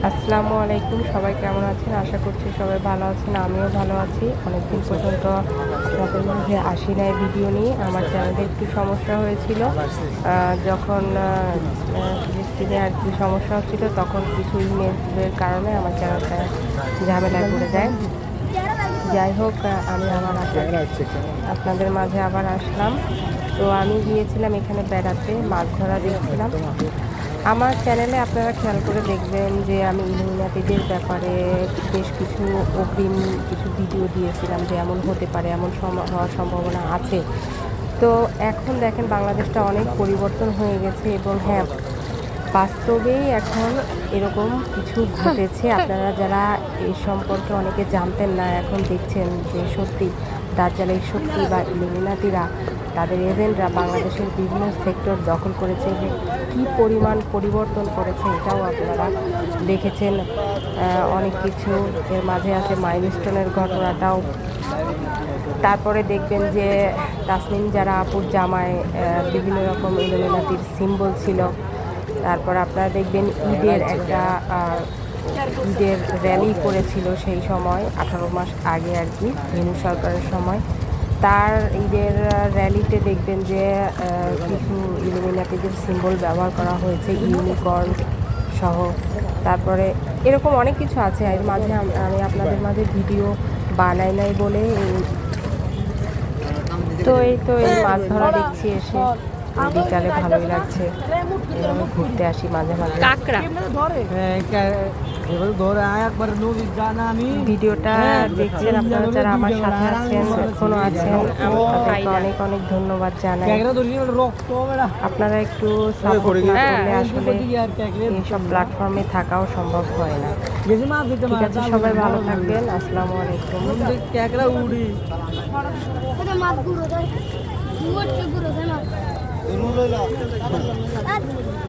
আসসালামু আলাইকুম, সবাই কেমন আছেন? আশা করছি সবাই ভালো আছেন। আমিও ভালো আছি। অনেকদিন পর্যন্ত আপনাদের মাঝে আসি নাই ভিডিও নিয়ে। আমার চ্যানেলে একটু সমস্যা হয়েছিল। যখন ফিলিস্তিনে আর কি সমস্যা হচ্ছিল, তখন কিছু ইমেলের কারণে আমার চ্যানেলটা ঝামেলায় পড়ে যায়। যাই হোক, আমি আবার আপনাদের মাঝে আবার আসলাম। তো আমি গিয়েছিলাম এখানে বেড়াতে, মাছ ধরা দেখছিলাম। আমার চ্যানেলে আপনারা খেয়াল করে দেখবেন যে আমি ইলুমিনাতিদের ব্যাপারে বেশ কিছু অগ্রিম কিছু ভিডিও দিয়েছিলাম যে এমন হতে পারে, এমন হওয়ার সম্ভাবনা আছে। তো এখন দেখেন বাংলাদেশটা অনেক পরিবর্তন হয়ে গেছে এবং হ্যাঁ, বাস্তবেই এখন এরকম কিছু ঘটেছে। আপনারা যারা এই সম্পর্কে অনেকে জানতেন না, এখন দেখছেন যে সত্যি দাজ্জালের শক্তি বা ইলুমিনাতিরা, তাদের এজেন্টরা বাংলাদেশের বিভিন্ন সেক্টর দখল করেছে এবং কী পরিমাণ পরিবর্তন করেছে এটাও আপনারা দেখেছেন। অনেক কিছু এর মাঝে আছে মাইলস্টোনের ঘটনাটাও। তারপরে দেখবেন যে তাসনিম যারা আপুর জামায় বিভিন্ন রকম ইলুমিনাতির সিম্বল ছিল। তারপর আপনারা দেখবেন ঈদের র্যালি করেছিল সেই সময়, 18 মাস আগে আর কি, ভেনু সরকারের সময়। তার ঈদের র্যালিতে দেখবেন যে কিছু ইলুমিনাতিদের সিম্বল ব্যবহার করা হয়েছে, ইউনিকর্ন সহ। তারপরে এরকম অনেক কিছু আছে। এর মাঝে আমি আপনাদের মাঝে ভিডিও বানাই নাই বলে এই মাছ ধরা দেখছি এসে বিকালে ভালোই লাগছে। এভাবে ঘুরতে আসি মাঝে মাঝে। কাঁকড়া ভিডিওটা দেখছেন আপনারা যারা আমার সাথে আছেন, এখনো আছেন, তাদেরকে অনেক অনেক ধন্যবাদ জানাই। আপনারা একটু সাপোর্ট না করলে আসলে এইসব প্ল্যাটফর্মে থাকাও সম্ভব হয় না। ঠিক আছে, সবাই ভালো থাকবেন। আসসালামু আলাইকুম।